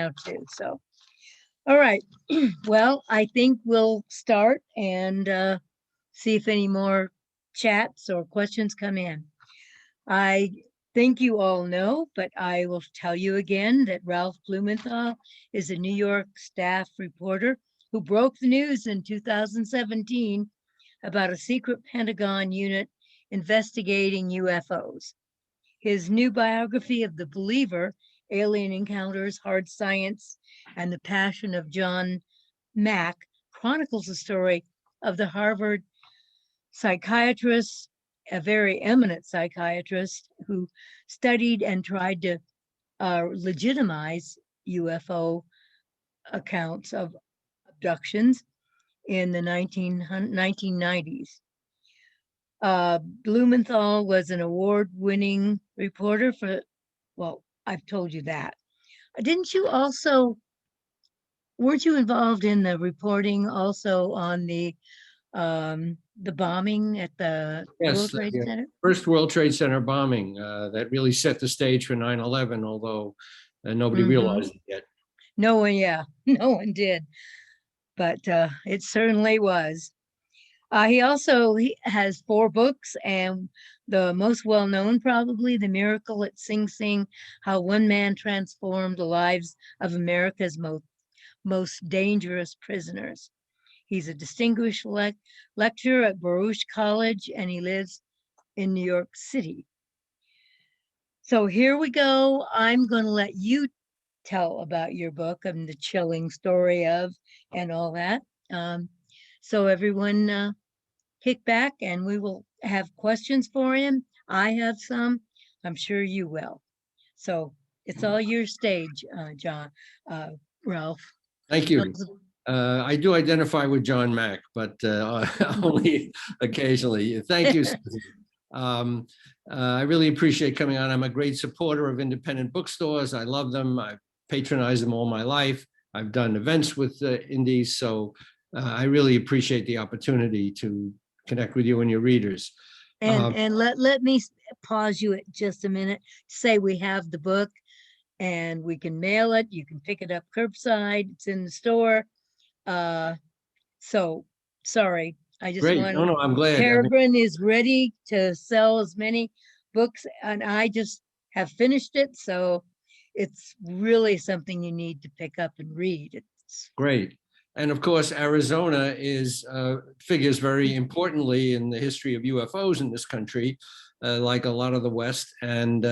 now too. So, all right. Well, I think we'll start and see if any more chats or questions come in. I think you all know, but I will tell you again that Ralph Blumenthal is a New York staff reporter who broke the news in 2017 about a secret Pentagon unit investigating UFOs. His new biography of the believer, Alien Encounters, Hard Science, and the Passion of John Mack, chronicles the story of the Harvard psychiatrist, a very eminent psychiatrist who studied and tried to legitimize UFO accounts of abductions in the 1990s. Blumenthal was an award-winning reporter for, well, I've told you that. Didn't you also, weren't you involved in the reporting also on the bombing at the World Yes, Trade the Center? first World Trade Center bombing that really set the stage for 9/11, although nobody realized it yet. No one, yeah, no one did, but it certainly was. He also has 4 books, and the most well-known probably, The Miracle at Sing Sing, How One Man Transformed the Lives of America's most dangerous prisoners. He's a distinguished lecturer at Baruch College, and he lives in New York City. So here we go. I'm going to let you tell about your book and the chilling story of and all that. So everyone kick back and we will have questions for him. I have some. I'm sure you will. So it's all your stage, Ralph. Thank you. I do identify with John Mack, but only occasionally. Thank you. I really appreciate coming on. I'm a great supporter of independent bookstores. I love them. I've patronized them all my life. I've done events with indies, so I really appreciate the opportunity to connect with you and your readers. And let me pause you at just a minute. Say we have the book and we can mail it. You can pick it up curbside. It's in the store. So sorry, I just Great. want No, I'm glad. Peregrine is ready to sell as many books, and I just have finished it. So it's really something you need to pick up and read. It's great. And of course, Arizona figures very importantly in the history of UFOs in this country, like a lot of the West. And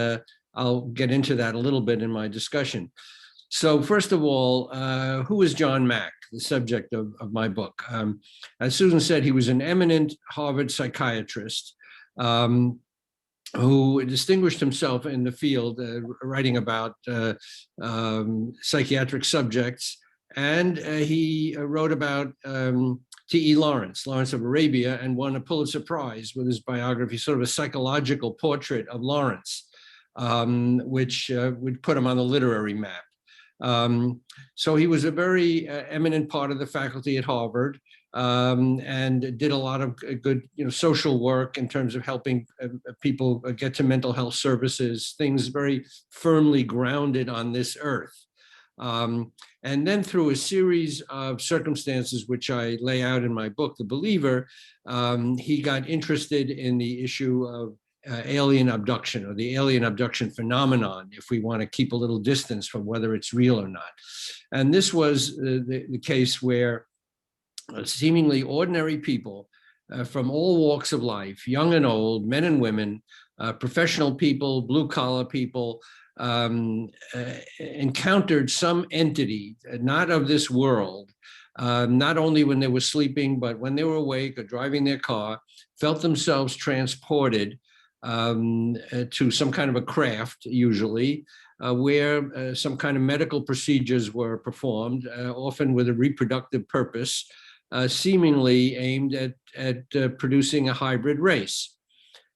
I'll get into that a little bit in my discussion. So first of all, who is John Mack, the subject of my book? As Susan said, he was an eminent Harvard psychiatrist who distinguished himself in the field, writing about psychiatric subjects. And he wrote about T.E. Lawrence of Arabia, and won a Pulitzer Prize with his biography, sort of a psychological portrait of Lawrence, which would put him on the literary map. So he was a very eminent part of the faculty at Harvard, and did a lot of good, social work in terms of helping people get to mental health services, things very firmly grounded on this earth. And then through a series of circumstances, which I lay out in my book, The Believer, he got interested in the issue of alien abduction, or the alien abduction phenomenon, if we want to keep a little distance from whether it's real or not. And this was the case where seemingly ordinary people from all walks of life, young and old, men and women, professional people, blue-collar people, encountered some entity, not of this world, not only when they were sleeping, but when they were awake or driving their car, felt themselves transported to some kind of a craft, usually, where some kind of medical procedures were performed, often with a reproductive purpose, seemingly aimed at producing a hybrid race.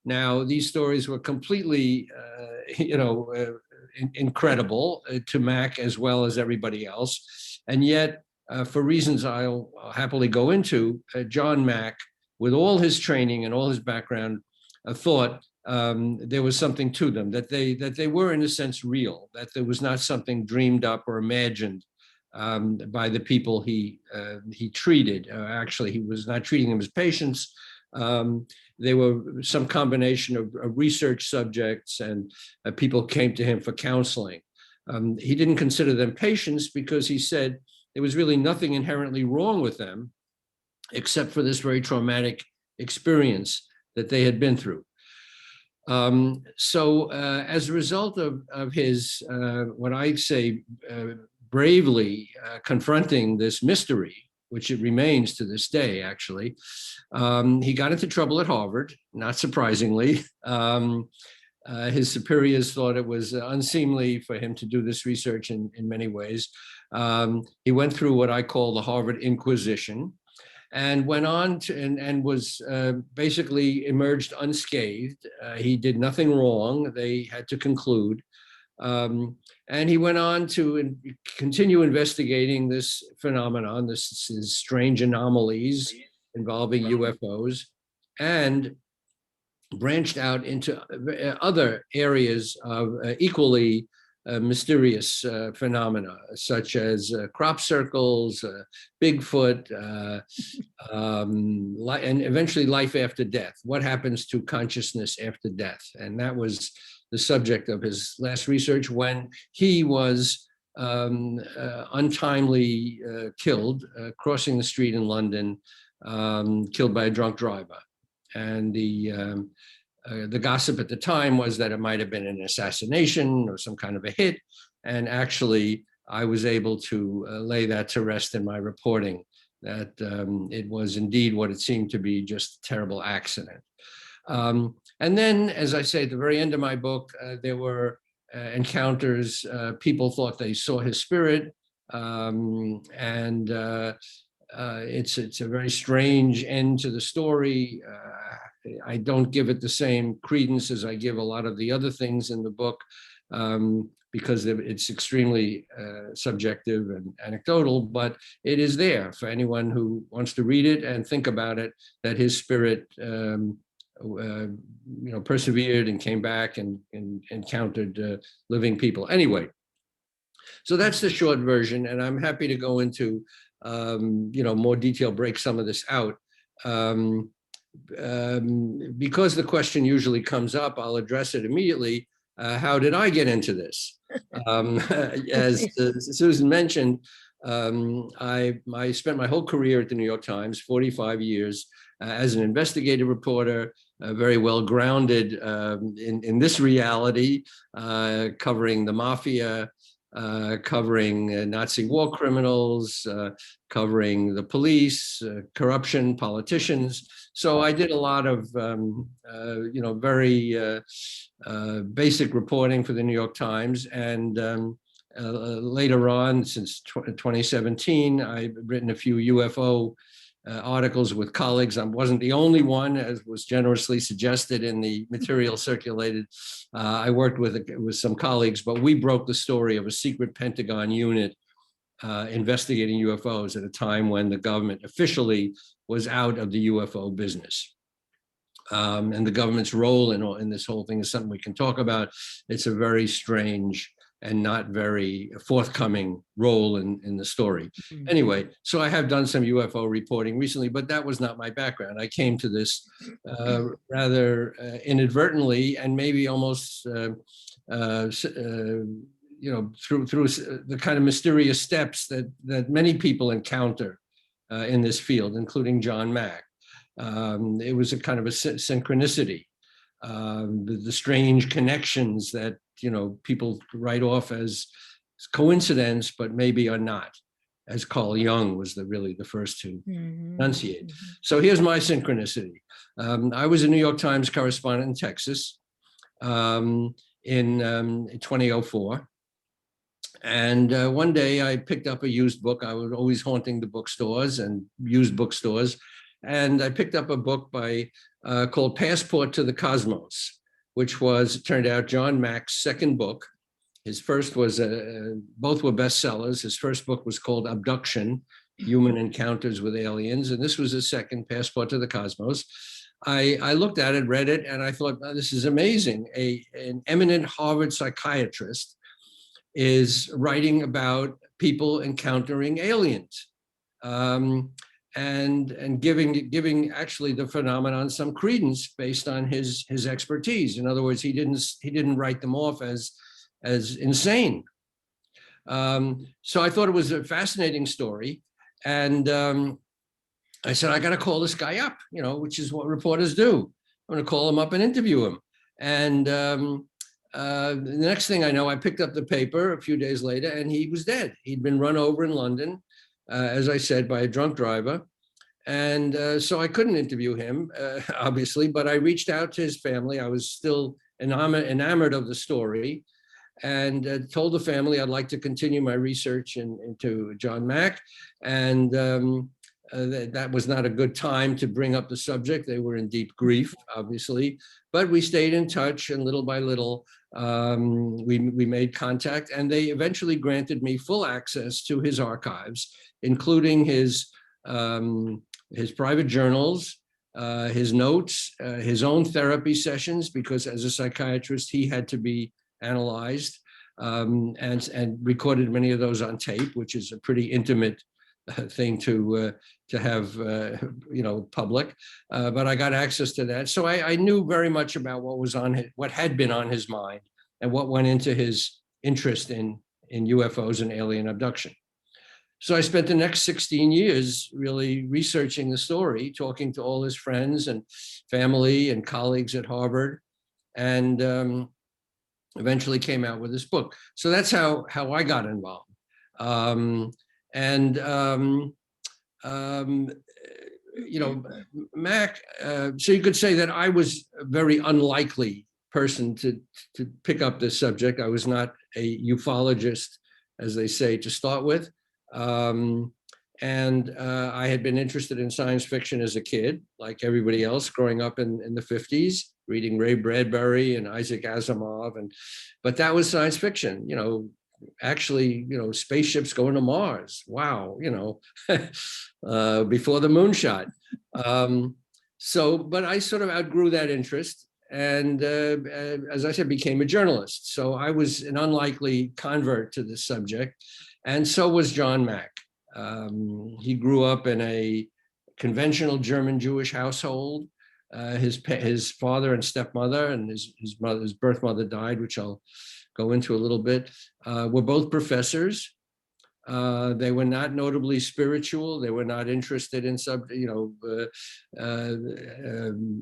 Now, these stories were completely, incredible to Mack as well as everybody else. And yet, for reasons I'll happily go into, John Mack, with all his training and all his background, thought there was something to them, that they were in a sense real, that there was not something dreamed up or imagined by the people he treated. Actually, he was not treating them as patients. They were some combination of research subjects, and people came to him for counseling. He didn't consider them patients because he said there was really nothing inherently wrong with them, except for this very traumatic experience that they had been through. So as a result of his, what I say, bravely confronting this mystery, which it remains to this day, actually, he got into trouble at Harvard, not surprisingly. His superiors thought it was unseemly for him to do this research in many ways. He went through what I call the Harvard Inquisition, and went on to, and was basically emerged unscathed. He did nothing wrong, they had to conclude. And he went on to continue investigating this phenomenon, this strange anomalies involving UFOs, and branched out into other areas of equally mysterious phenomena, such as crop circles, Bigfoot, and eventually life after death. What happens to consciousness after death? And that was the subject of his last research when he was untimely killed, crossing the street in London, killed by a drunk driver. And the gossip at the time was that it might have been an assassination or some kind of a hit. And actually, I was able to lay that to rest in my reporting, that it was indeed what it seemed to be, just a terrible accident. And then, as I say, at the very end of my book, there were encounters. People thought they saw his spirit. It's a very strange end to the story. I don't give it the same credence as I give a lot of the other things in the book, because it's extremely subjective and anecdotal, but it is there for anyone who wants to read it and think about it, that his spirit persevered and came back and encountered living people. Anyway, so that's the short version, and I'm happy to go into more detail, break some of this out. Because the question usually comes up, I'll address it immediately. How did I get into this? As Susan mentioned, I spent my whole career at the New York Times, 45 years, as an investigative reporter, very well grounded in this reality, covering the mafia, covering Nazi war criminals, covering the police, corruption, politicians. So I did a lot of, very basic reporting for the New York Times. And later on, since 2017, I've written a few UFO articles with colleagues. I wasn't the only one, as was generously suggested in the material circulated. I worked with some colleagues, but we broke the story of a secret Pentagon unit investigating UFOs at a time when the government officially was out of the UFO business. And the government's role in this whole thing is something we can talk about. It's a very strange and not very forthcoming role in the story. Anyway, so I have done some UFO reporting recently, but that was not my background. I came to this rather inadvertently, and maybe almost through the kind of mysterious steps that many people encounter in this field, including John Mack. It was a kind of a synchronicity, the strange connections that people write off as coincidence, but maybe are not, as Carl Jung was really the first to enunciate. So here's my synchronicity. I was a New York Times correspondent in Texas in 2004. And one day I picked up a used book. I was always haunting the bookstores and used bookstores. And I picked up a book called Passport to the Cosmos, which was, it turned out, John Mack's second book. His first was, both were bestsellers. His first book was called Abduction, Human Encounters with Aliens. And this was his second, Passport to the Cosmos. I looked at it, read it, and I thought, oh, this is amazing. An eminent Harvard psychiatrist is writing about people encountering aliens, and giving actually the phenomenon some credence based on his expertise. In other words, he didn't write them off as insane. So I thought it was a fascinating story, and I said, I got to call this guy up, which is what reporters do. I'm going to call him up and interview him. And the next thing I know, I picked up the paper a few days later, and he was dead. He'd been run over in London, as I said, by a drunk driver. And so I couldn't interview him, obviously, but I reached out to his family. I was still enamored of the story, and told the family I'd like to continue my research into John Mack. And that was not a good time to bring up the subject. They were in deep grief, obviously, but we stayed in touch, and little by little, we made contact, and they eventually granted me full access to his archives, including his private journals, his notes, his own therapy sessions, because as a psychiatrist, he had to be analyzed, and recorded many of those on tape, which is a pretty intimate thing to have, public. But I got access to that, so I knew very much about what had been on his mind, and what went into his interest in UFOs and alien abduction. So I spent the next 16 years really researching the story, talking to all his friends and family and colleagues at Harvard, and eventually came out with this book. So that's how I got involved. Mack, so you could say that I was a very unlikely person to pick up this subject. I was not a ufologist, as they say, to start with. I had been interested in science fiction as a kid, like everybody else, growing up in the 50s, reading Ray Bradbury and Isaac Asimov, but that was science fiction, actually, spaceships going to Mars. Wow, before the moonshot. But I sort of outgrew that interest, and as I said, became a journalist. So I was an unlikely convert to this subject, and so was John Mack. He grew up in a conventional German Jewish household. His father and stepmother and his birth mother died, which I'll go into a little bit, were both professors. They were not notably spiritual. They were not interested in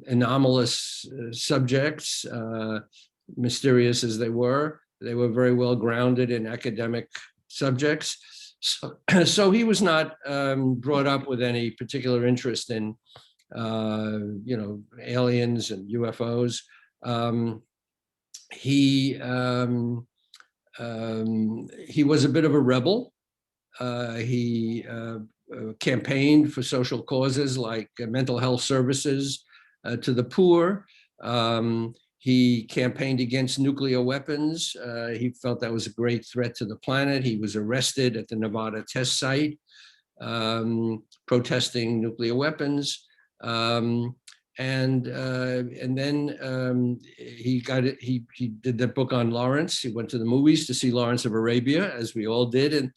anomalous subjects, mysterious as they were. They were very well grounded in academic subjects. So he was not brought up with any particular interest in aliens and UFOs. He was a bit of a rebel. He campaigned for social causes like mental health services to the poor. He campaigned against nuclear weapons. He felt that was a great threat to the planet. He was arrested at the Nevada test site, protesting nuclear weapons. And then he did that book on Lawrence. He went to the movies to see Lawrence of Arabia, as we all did, and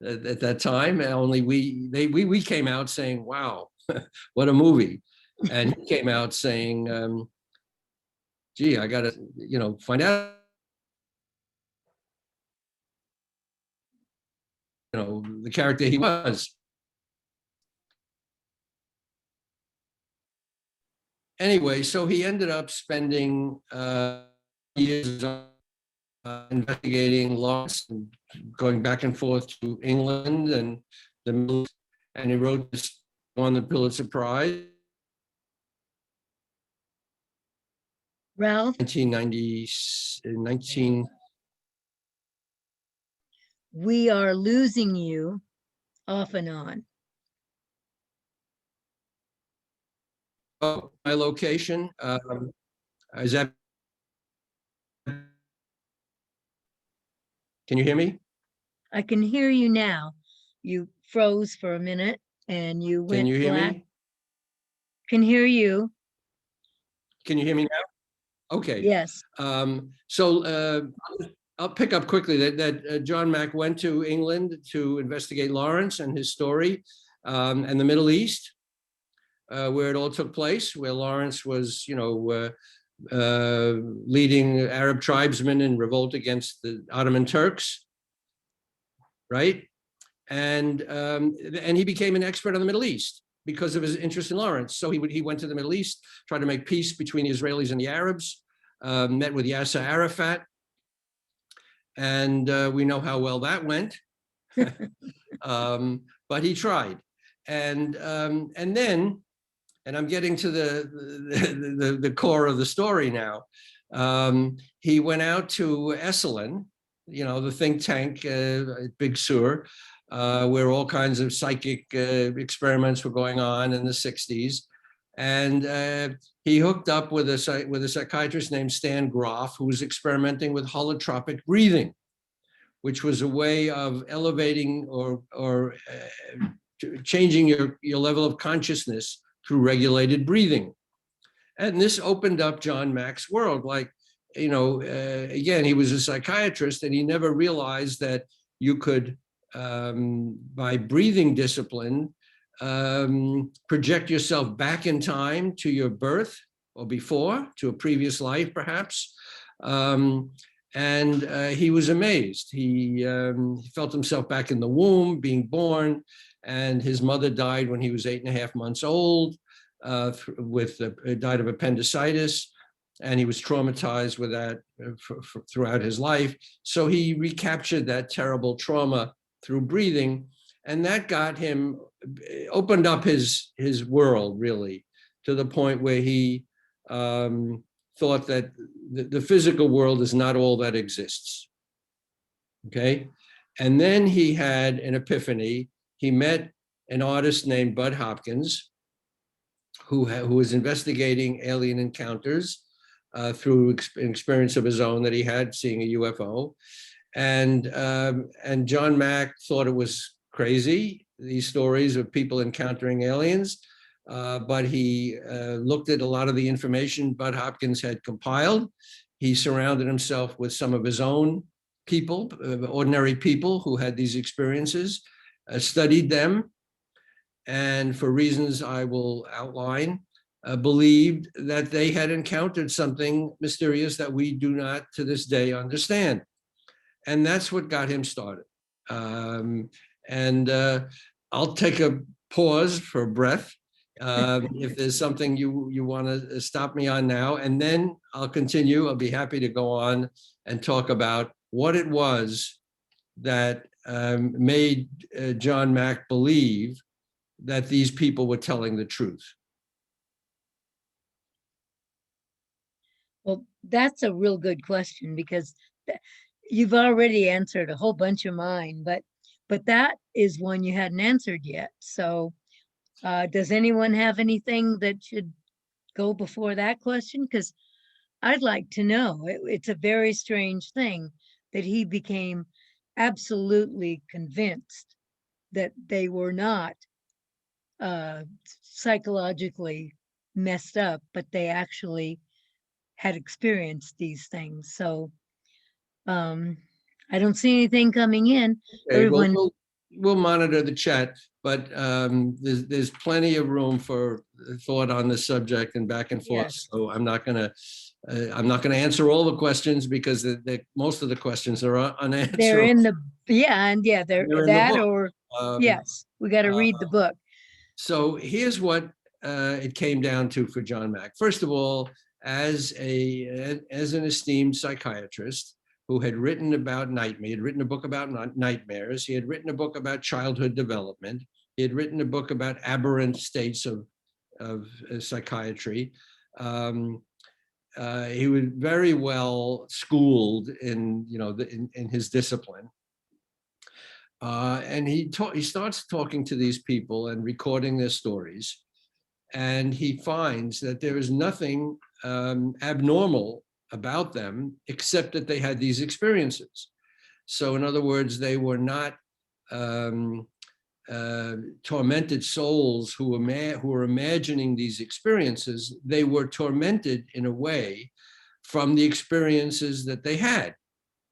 at that time. Only we came out saying, "Wow, what a movie!" And he came out saying, "Gee, I got to, find out, the character he was." Anyway, so he ended up spending years investigating Lawrence, and going back and forth to England and the Middle East, and he wrote this, won the Pulitzer Prize. Ralph, 19. we are losing you off and on. Oh, my location. Is that? Can you hear me? I can hear you now. You froze for a minute and you went Can you hear black. me? Can hear you. Can you hear me now? Okay. Yes. So I'll pick up quickly that John Mack went to England to investigate Lawrence and his story, and the Middle East, where it all took place, where Lawrence was, leading Arab tribesmen in revolt against the Ottoman Turks, right? And he became an expert on the Middle East because of his interest in Lawrence. So he went to the Middle East, tried to make peace between the Israelis and the Arabs, met with Yasser Arafat, and we know how well that went. But he tried, and then, and I'm getting to the core of the story now. He went out to Esalen, the think tank, Big Sur, where all kinds of psychic experiments were going on in the 60s. And he hooked up with a psychiatrist named Stan Groff, who was experimenting with holotropic breathing, which was a way of elevating or changing your level of consciousness through regulated breathing. And this opened up John Mack's world. Like, again, he was a psychiatrist, and he never realized that you could, by breathing discipline, project yourself back in time to your birth or before, to a previous life, perhaps. And he was amazed. He felt himself back in the womb, being born, and his mother died when he was 8.5 months old, died of appendicitis, and he was traumatized with that throughout his life. So he recaptured that terrible trauma through breathing, and that opened up his world, really, to the point where he thought that the physical world is not all that exists. Okay. And then he had an epiphany. He met an artist named Bud Hopkins, who was investigating alien encounters through an experience of his own that he had seeing a UFO. And John Mack thought it was crazy, these stories of people encountering aliens. But he looked at a lot of the information Bud Hopkins had compiled. He surrounded himself with some of his own people, ordinary people who had these experiences, studied them, and for reasons I will outline, believed that they had encountered something mysterious that we do not to this day understand. And that's what got him started. I'll take a pause for breath. If there's something you want to stop me on now, and then I'll continue. I'll be happy to go on and talk about what it was that made John Mack believe that these people were telling the truth. Well, that's a real good question, because you've already answered a whole bunch of mine, but that is one you hadn't answered yet. So does anyone have anything that should go before that question? Because I'd like to know. It's a very strange thing that he became absolutely convinced that they were not psychologically messed up, but they actually had experienced these things. So I don't see anything coming in. Okay, Everyone, we'll monitor the chat, but there's plenty of room for thought on this subject and back and forth. yes. So I'm not going to answer all the questions, because most of the questions are unanswered. They're in the they're in that the book. or yes, we got to read the book. So here's what it came down to for John Mack. First of all, as an esteemed psychiatrist who had written about nightmares, he had written a book about nightmares, he had written a book about childhood development, he had written a book about aberrant states of psychiatry. He was very well schooled in his discipline. And he starts talking to these people and recording their stories, and he finds that there is nothing abnormal about them except that they had these experiences. So in other words, they were not tormented souls who were imagining these experiences, they were tormented in a way from the experiences that they had.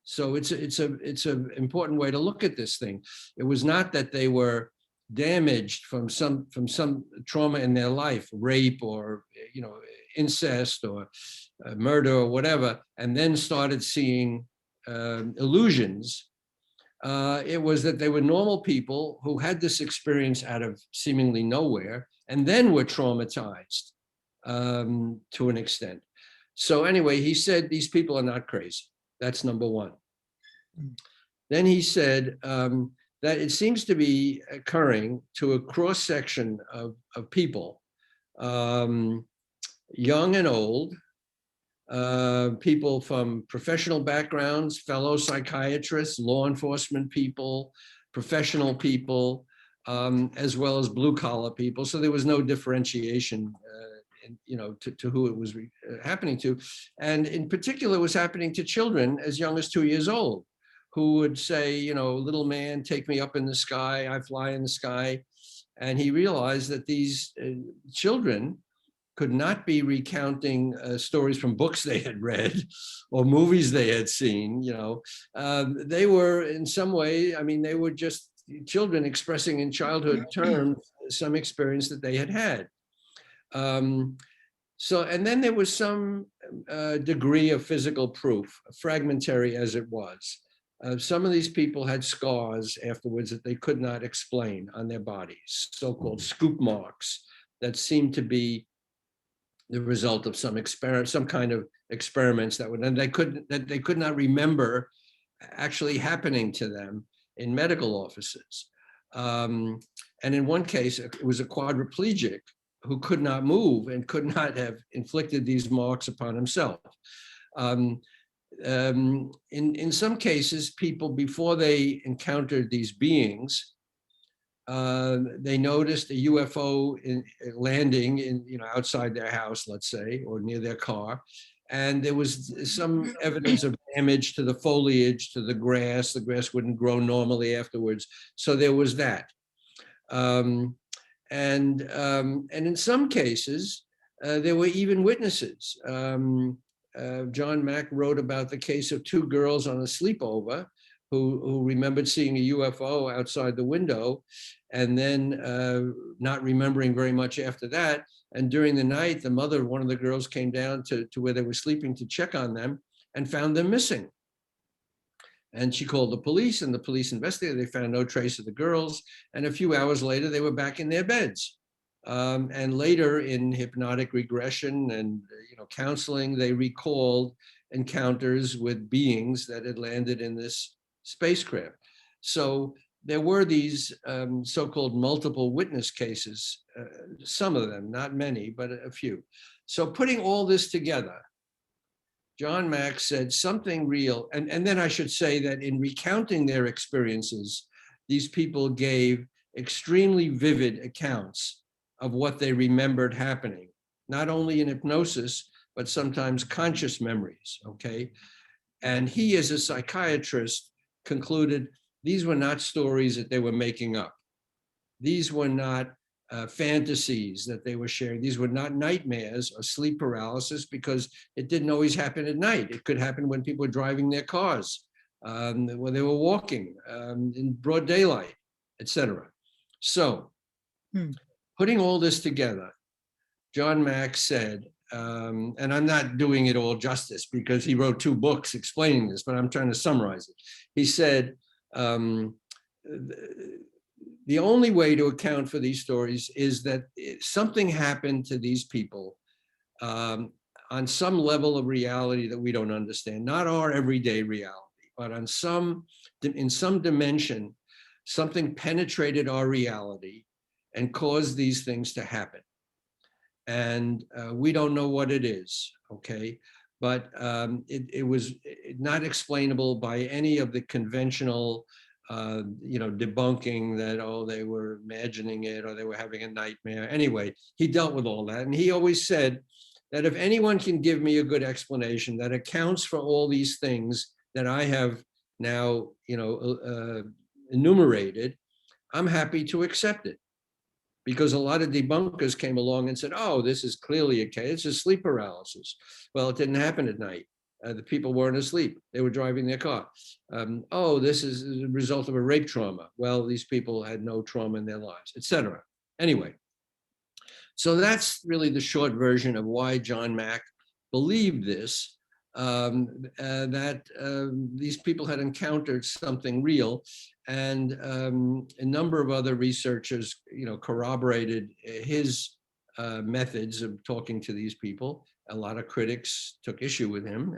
So it's an important way to look at this thing. It was not that they were damaged from some trauma in their life, rape or incest or murder or whatever, and then started seeing illusions. It was that they were normal people who had this experience out of seemingly nowhere and then were traumatized to an extent. So anyway, he said these people are not crazy. That's number one. Then he said that it seems to be occurring to a cross section of people, young and old, people from professional backgrounds, fellow psychiatrists, law enforcement people, professional people, as well as blue collar people. So there was no differentiation, to who it was happening to. And in particular, it was happening to children as young as 2 years old, who would say, little man, take me up in the sky, I fly in the sky. And he realized that these children could not be recounting stories from books they had read or movies they had seen. They were in some way, they were just children expressing in childhood terms some experience that they had had. And then there was some degree of physical proof, fragmentary as it was. Some of these people had scars afterwards that they could not explain on their bodies, so-called scoop marks that seemed to be the result of some kind of experiments that they could not remember actually happening to them in medical offices. And in one case, it was a quadriplegic who could not move and could not have inflicted these marks upon himself. In some cases, people, before they encountered these beings, they noticed a UFO landing outside their house, let's say, or near their car. And there was some evidence of damage to the foliage, to the grass. The grass wouldn't grow normally afterwards. So there was that. And in some cases, there were even witnesses. John Mack wrote about the case of two girls on a sleepover who remembered seeing a UFO outside the window and then not remembering very much after that. And during the night, the mother of one of the girls came down to where they were sleeping to check on them and found them missing. And she called the police, and the police investigated. They found no trace of the girls. And a few hours later, they were back in their beds. And later in hypnotic regression and counseling, they recalled encounters with beings that had landed in this spacecraft. So there were these so-called multiple witness cases, some of them, not many, but a few. So putting all this together, John Mack said something real. And then I should say that in recounting their experiences, these people gave extremely vivid accounts of what they remembered happening, not only in hypnosis, but sometimes conscious memories, okay? And he, as a psychiatrist, concluded these were not stories that they were making up. These were not fantasies that they were sharing. These were not nightmares or sleep paralysis, because it didn't always happen at night. It could happen when people were driving their cars, when they were walking in broad daylight, etc. So putting all this together, John Mack said, and I'm not doing it all justice because he wrote 2 books explaining this, but I'm trying to summarize it. He said, the only way to account for these stories is that something happened to these people on some level of reality that we don't understand, not our everyday reality, but in some dimension, something penetrated our reality and caused these things to happen. And we don't know what it is, okay? But it was not explainable by any of the conventional debunking that, they were imagining it or they were having a nightmare. Anyway, he dealt with all that. And he always said that if anyone can give me a good explanation that accounts for all these things that I have now, enumerated, I'm happy to accept it, because a lot of debunkers came along and said, oh, this is clearly a case of sleep paralysis. Well, it didn't happen at night. The people weren't asleep. They were driving their car. Oh, this is a result of a rape trauma. Well, these people had no trauma in their lives, etc. Anyway, so that's really the short version of why John Mack believed this, that these people had encountered something real. And a number of other researchers, corroborated his methods of talking to these people. A lot of critics took issue with him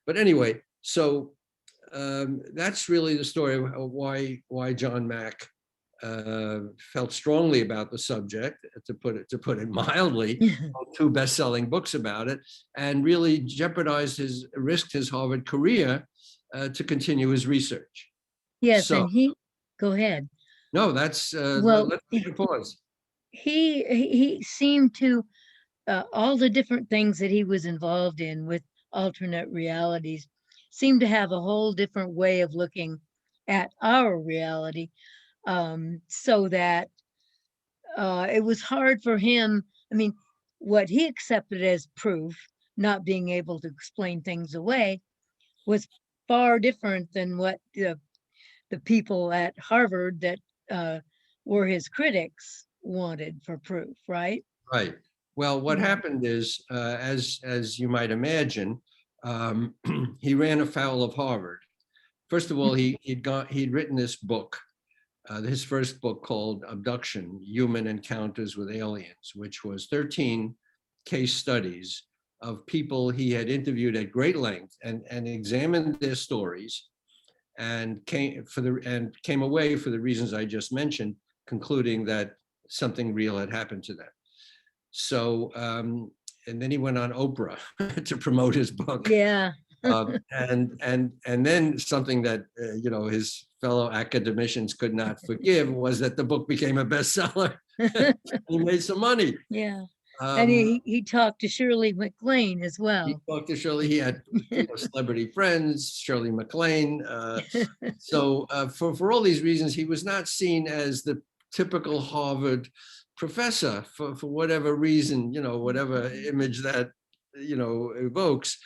but anyway, so that's really the story of why John Mack felt strongly about the subject, to put it mildly. Two best-selling books about it, and really risked his Harvard career to continue his research. Yes, So, and go ahead. No, that's well, let's take a pause. He seemed to all the different things that he was involved in with alternate realities seemed to have a whole different way of looking at our reality, so that it was hard for him. I mean, what he accepted as proof, not being able to explain things away, was far different than what the people at Harvard that were his critics wanted for proof, right? Right. Well, what Yeah. happened is, as you might imagine, he ran afoul of Harvard. First of all, he'd written this book, his first book called Abduction: Human Encounters with Aliens, which was 13 case studies of people he had interviewed at great length and examined their stories, and came away, for the reasons I just mentioned, concluding that something real had happened to them. So, and then he went on Oprah to promote his book. Yeah. And then something that his fellow academicians could not forgive was that the book became a bestseller. He made some money. Yeah. And he talked to Shirley MacLaine as well. He talked to Shirley. He had celebrity friends, Shirley MacLaine. So for all these reasons, he was not seen as the typical Harvard professor for whatever reason, whatever image that evokes.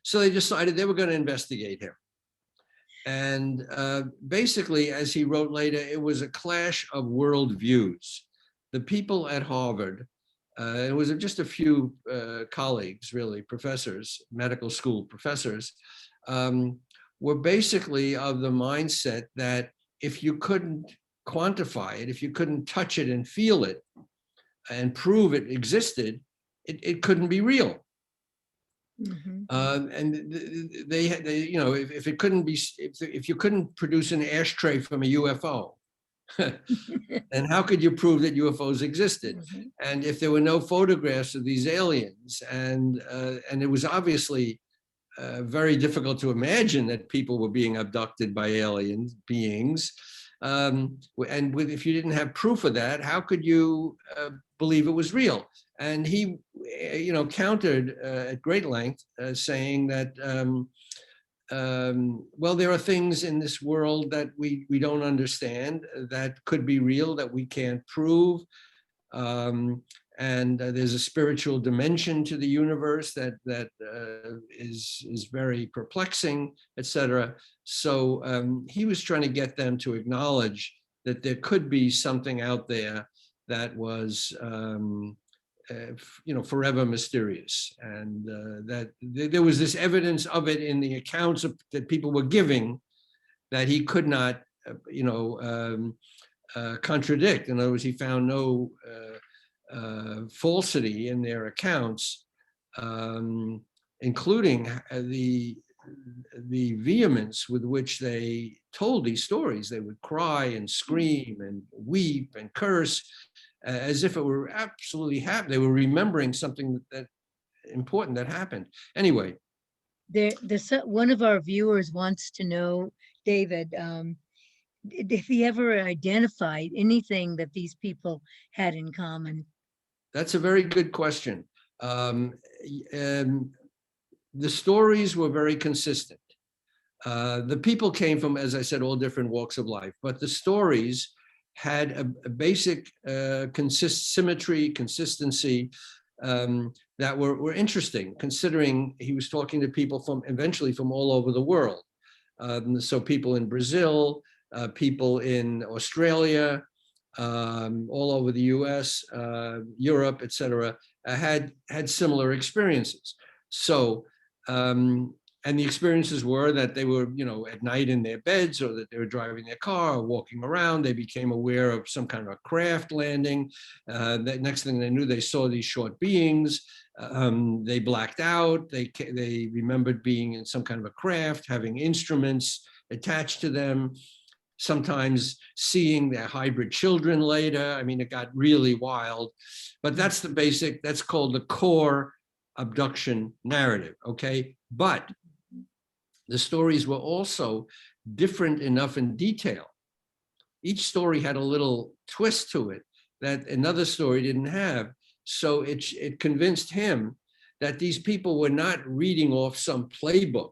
So they decided they were going to investigate him. And basically, as he wrote later, it was a clash of worldviews. The people at Harvard, it was just a few colleagues, really, professors, medical school professors, were basically of the mindset that if you couldn't quantify it, if you couldn't touch it and feel it and prove it existed, it couldn't be real. Mm-hmm. And they if it couldn't be, if you couldn't produce an ashtray from a UFO, then how could you prove that UFOs existed? Mm-hmm. And if there were no photographs of these aliens, and it was obviously very difficult to imagine that people were being abducted by alien beings, if you didn't have proof of that, how could you believe it was real? And he, countered at great length, saying that, well, there are things in this world that we don't understand, that could be real, that we can't prove. And there's a spiritual dimension to the universe that is very perplexing, etc. So he was trying to get them to acknowledge that there could be something out there that was forever mysterious, and that there was this evidence of it in the accounts that people were giving that he could not contradict. In other words, he found no falsity in their accounts, including the vehemence with which they told these stories. They would cry and scream and weep and curse, as if it were absolutely happening. They were remembering something that important that happened. Anyway, one of our viewers wants to know, David, if he ever identified anything that these people had in common. That's a very good question. The stories were very consistent. The people came from, as I said, all different walks of life, but the stories had a basic symmetry, consistency, that were interesting, considering he was talking to people from eventually from all over the world. So people in Brazil, people in Australia, all over the US, Europe, etc., had similar experiences. So, and the experiences were that they were, at night in their beds, or that they were driving their car or walking around. They became aware of some kind of a craft landing. The next thing they knew, they saw these short beings. They blacked out. They remembered being in some kind of a craft, having instruments attached to them, sometimes seeing their hybrid children later. I mean, it got really wild, but that's the basic, that's called the core abduction narrative, okay? But the stories were also different enough in detail. Each story had a little twist to it that another story didn't have. So it convinced him that these people were not reading off some playbook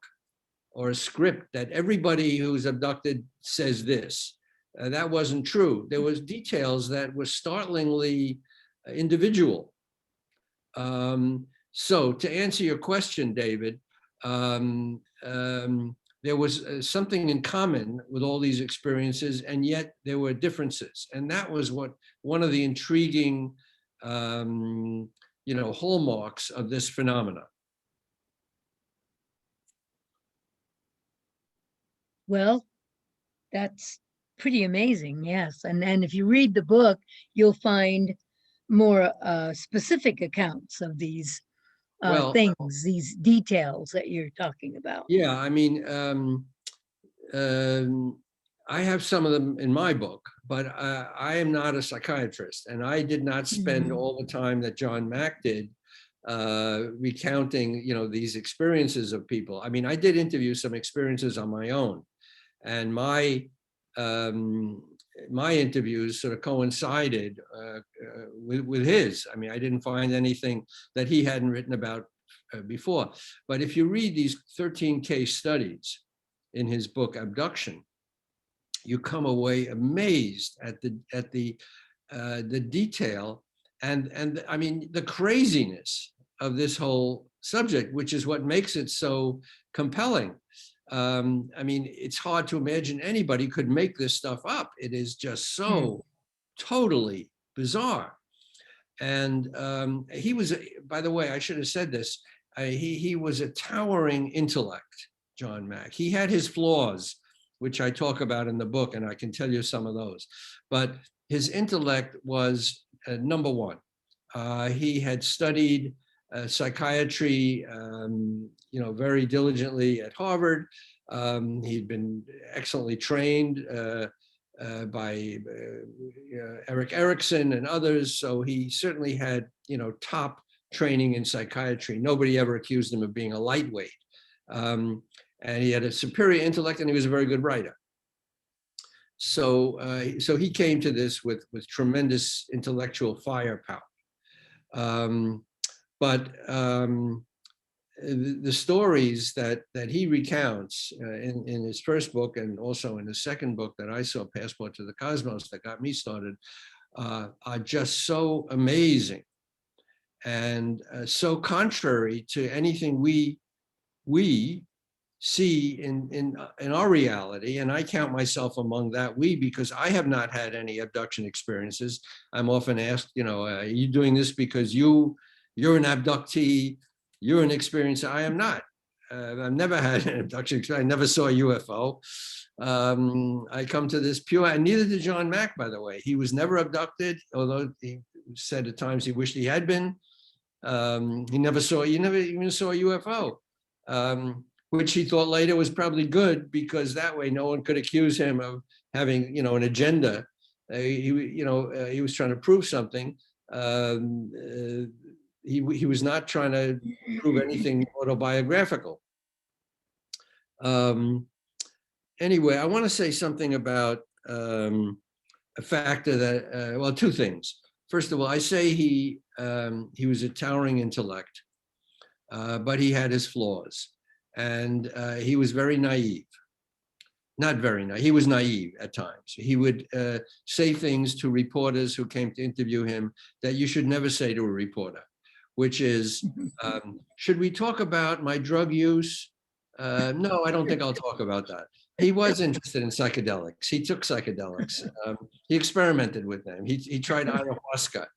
or a script that everybody who's abducted says this. That wasn't true. There was details that were startlingly individual. So to answer your question, David, there was something in common with all these experiences, and yet there were differences. And that was one of the intriguing, hallmarks of this phenomena. Well, that's pretty amazing, yes. And if you read the book, you'll find more specific accounts of these things, these details that you're talking about. Yeah, I mean, I have some of them in my book, but I am not a psychiatrist, and I did not spend all the time that John Mack did recounting, these experiences of people. I mean, I did interview some experiences on my own, and my interviews sort of coincided with his. I mean, I didn't find anything that he hadn't written about before. But if you read these 13 case studies in his book Abduction, you come away amazed at the detail and I mean the craziness of this whole subject, which is what makes it so compelling. I mean, it's hard to imagine anybody could make this stuff up. It is just so totally bizarre. And he was, by the way, I should have said this, he was a towering intellect, John Mack. He had his flaws, which I talk about in the book, and I can tell you some of those. But his intellect was number one. He had studied psychiatry, very diligently at Harvard. He'd been excellently trained by Eric Erickson and others. So he certainly had, top training in psychiatry. Nobody ever accused him of being a lightweight. And he had a superior intellect, and he was a very good writer. So he came to this with tremendous intellectual firepower. But the stories that he recounts in his first book, and also in the second book that I saw, Passport to the Cosmos, that got me started, are just so amazing and so contrary to anything we see in our reality. And I count myself among that we, because I have not had any abduction experiences. I'm often asked, are you doing this because you're an abductee, you're an experiencer? I am not. I've never had an abduction experience. I never saw a UFO. I come to this pure, and neither did John Mack, by the way. He was never abducted, although he said at times he wished he had been. He never even saw a UFO, which he thought later was probably good, because that way no one could accuse him of having, an agenda. He was trying to prove something. He was not trying to prove anything autobiographical. Anyway, I want to say something about a factor that, two things. First of all, I say he was a towering intellect, but he had his flaws. and he was very naive. Not very naive. He was naive at times. He would say things to reporters who came to interview him that you should never say to a reporter, which is, should we talk about my drug use? No, I don't think I'll talk about that. He was interested in psychedelics. He took psychedelics. He experimented with them. He tried ayahuasca.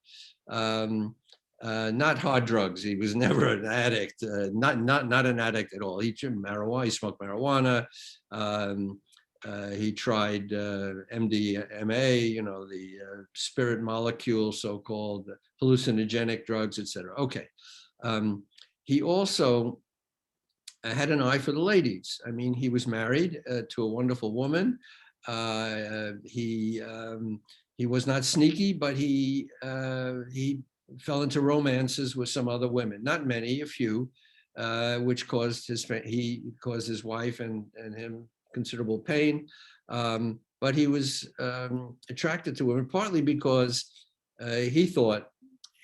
Not hard drugs. He was never an addict. Not an addict at all. He marijuana. He smoked marijuana. He tried MDMA, you know, the spirit molecule, so-called hallucinogenic drugs, etc. Okay. He also had an eye for the ladies. I mean, he was married to a wonderful woman. He was not sneaky, but he fell into romances with some other women. Not many, a few, which caused his wife and him considerable pain. But he was attracted to women partly because he thought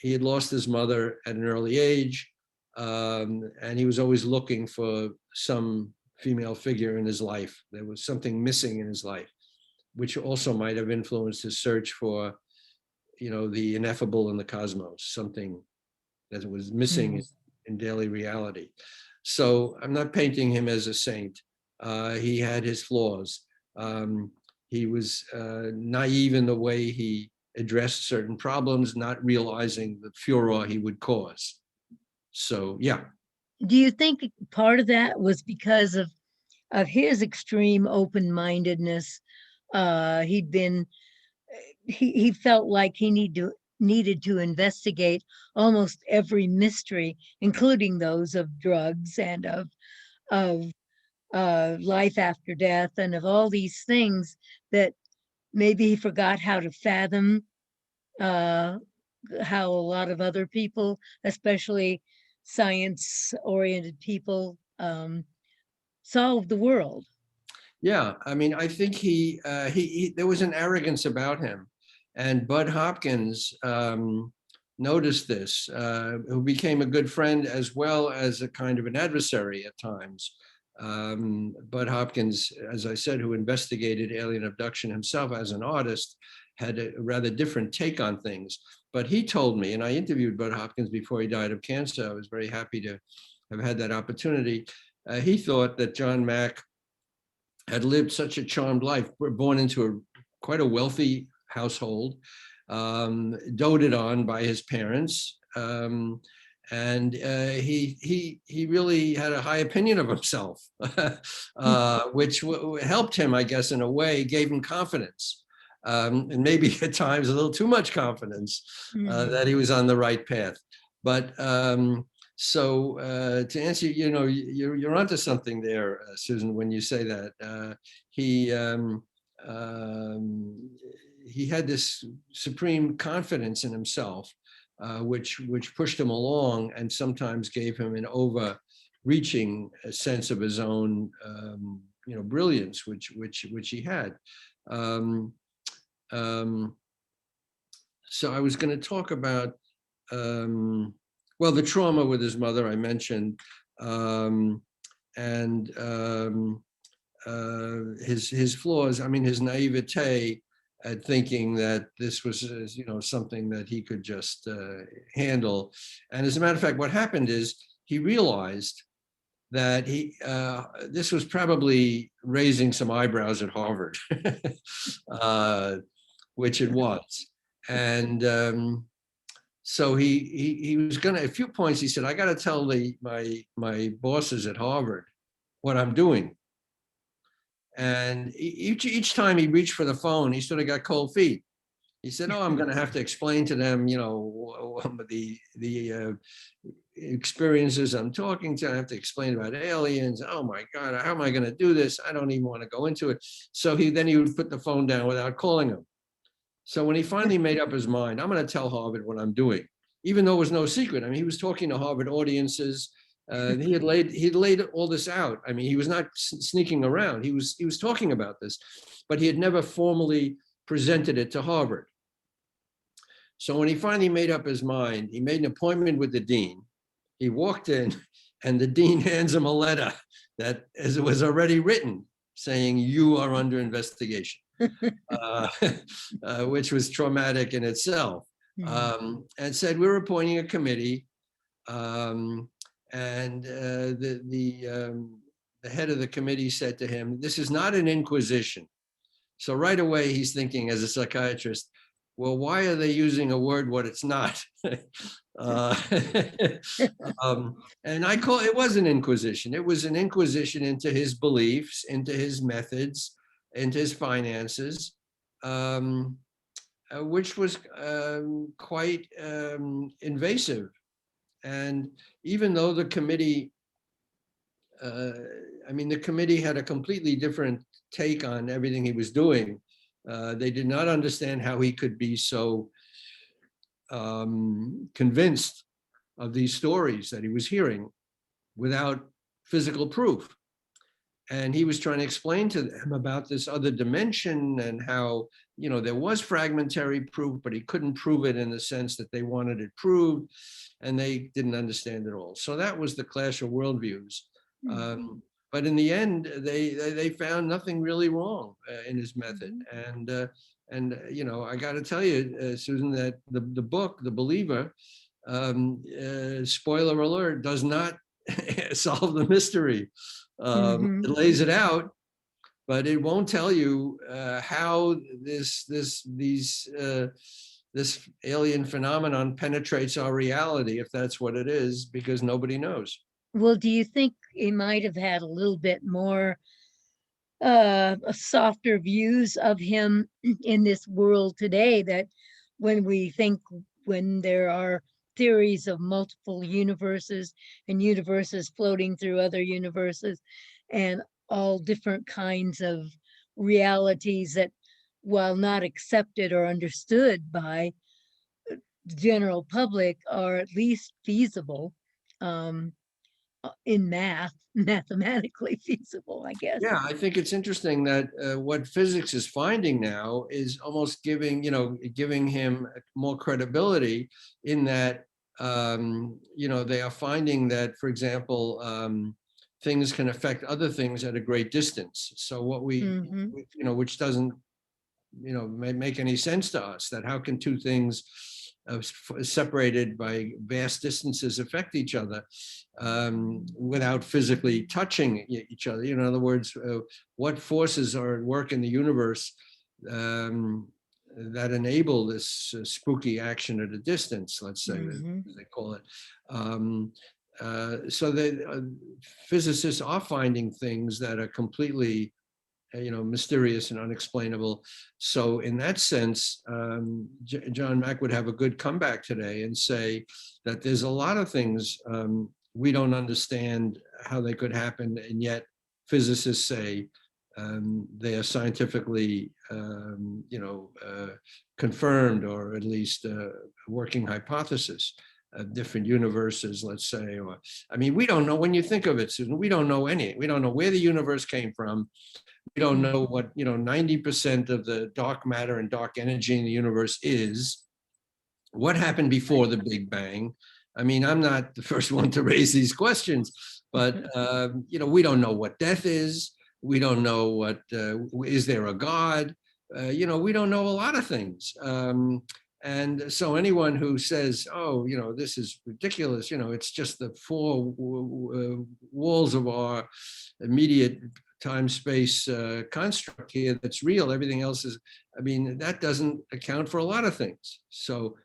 he had lost his mother at an early age. And he was always looking for some female figure in his life. There was something missing in his life, which also might have influenced his search for, you know, the ineffable in the cosmos, something that was missing in daily reality. So I'm not painting him as a saint. He had his flaws. He was naive in the way he addressed certain problems, not realizing the furor he would cause. So, yeah. Do you think part of that was because of his extreme open-mindedness? He felt like he needed to investigate almost every mystery, including those of drugs and of life after death, and of all these things that maybe he forgot how to fathom, how a lot of other people, especially science-oriented people, solve the world. Yeah, I mean, I think he there was an arrogance about him, and Bud Hopkins noticed this, who became a good friend as well as a kind of an adversary at times. Bud Hopkins, as I said, who investigated alien abduction himself as an artist, had a rather different take on things. But he told me, and I interviewed Bud Hopkins before he died of cancer. I was very happy to have had that opportunity. He thought that John Mack had lived such a charmed life, born into quite a wealthy household, doted on by his parents, and he really had a high opinion of himself, which helped him, I guess, in a way, gave him confidence. And maybe at times a little too much confidence that he was on the right path. But so to answer, you know, you're onto something there, Susan, when you say that. He had this supreme confidence in himself, which pushed him along and sometimes gave him an overreaching sense of his own, you know, brilliance, which he had. So I was going to talk about, well, the trauma with his mother I mentioned, and his flaws. I mean, his naivete at thinking that this was, you know, something that he could just handle. And as a matter of fact, what happened is he realized that this was probably raising some eyebrows at Harvard, which it was. And so he was going to, at a few points, he said, I got to tell my bosses at Harvard what I'm doing. And each time he reached for the phone, he sort of got cold feet. He said, oh, I'm going to have to explain to them, you know, the experiences I'm talking to. I have to explain about aliens. Oh my God, how am I going to do this? I don't even want to go into it. So he would put the phone down without calling him. So when he finally made up his mind, I'm going to tell Harvard what I'm doing, even though it was no secret. I mean, he was talking to Harvard audiences. He had laid all this out. I mean, he was not sneaking around. He was talking about this, but he had never formally presented it to Harvard. So when he finally made up his mind, he made an appointment with the dean. He walked in, and the dean hands him a letter that as it was already written, saying you are under investigation, which was traumatic in itself, and said we're appointing a committee, and the head of the committee said to him, "This is not an inquisition." So right away he's thinking, as a psychiatrist, well, why are they using a word what it's not? uh, and I call it was an inquisition. It was an inquisition into his beliefs, into his methods, into his finances, which was quite invasive. And even though the committee, the committee had a completely different take on everything he was doing. They did not understand how he could be so convinced of these stories that he was hearing without physical proof. And he was trying to explain to them about this other dimension and how, there was fragmentary proof, but he couldn't prove it in the sense that they wanted it proved, and they didn't understand it all. So that was the clash of worldviews. But in the end, they found nothing really wrong in his method. And I got to tell you, Susan, that the book, The Believer, spoiler alert, does not solve the mystery. It lays it out, but it won't tell you how this alien phenomenon penetrates our reality, if that's what it is, because nobody knows. Well, do you think he might have had a little bit more softer views of him in this world today, that when there are theories of multiple universes and universes floating through other universes and all different kinds of realities that, while not accepted or understood by the general public, are at least feasible in mathematically feasible, I guess. Yeah, I think it's interesting that what physics is finding now is almost giving him more credibility, in that, they are finding that, for example, things can affect other things at a great distance. So what which doesn't, make any sense to us, that how can two things separated by vast distances affect each other without physically touching each other? In other words, what forces are at work in the universe that enable this spooky action at a distance, let's say, as they call it. So the physicists are finding things that are completely mysterious and unexplainable. So in that sense, John Mack would have a good comeback today and say that there's a lot of things we don't understand how they could happen, and yet physicists say they are scientifically, confirmed, or at least a working hypothesis of different universes, let's say. Or, we don't know, when you think of it, Susan, we don't know where the universe came from. We don't know what, 90% of the dark matter and dark energy in the universe is. What happened before the Big Bang? I'm not the first one to raise these questions, but, we don't know what death is. We don't know what, is there a God? We don't know a lot of things. And so anyone who says, oh, this is ridiculous, it's just the four walls of our immediate time-space construct here that's real. Everything else is, that doesn't account for a lot of things. So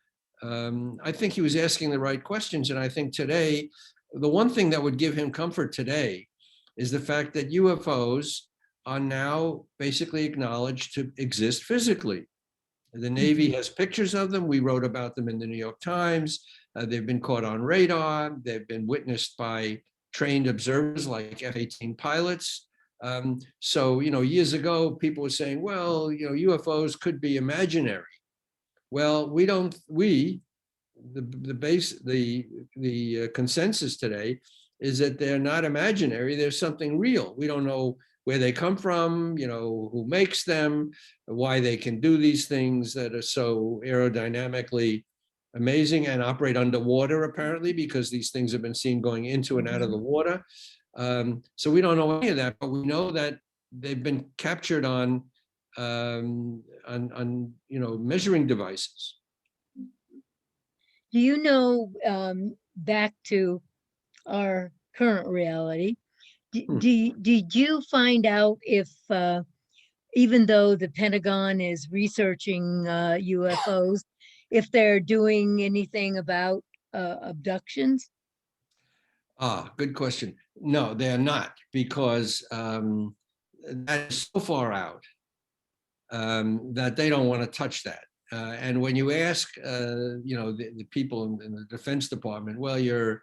I think he was asking the right questions. And I think today, the one thing that would give him comfort today is the fact that UFOs are now basically acknowledged to exist physically. The Navy has pictures of them. We wrote about them in the New York Times. They've been caught on radar. They've been witnessed by trained observers like F-18 pilots. So, years ago, people were saying, well, UFOs could be imaginary. Well, the consensus today is that they're not imaginary. There's something real. We don't know where they come from, who makes them, why they can do these things that are so aerodynamically amazing and operate underwater, apparently, because these things have been seen going into and out of the water. So we don't know any of that, but we know that they've been captured on measuring devices. Do you know, back to our current reality, did you find out if, even though the Pentagon is researching UFOs, if they're doing anything about abductions? Good question. No, they're not, because that is so far out that they don't want to touch that. And when you ask, the people in the Defense Department, well, you're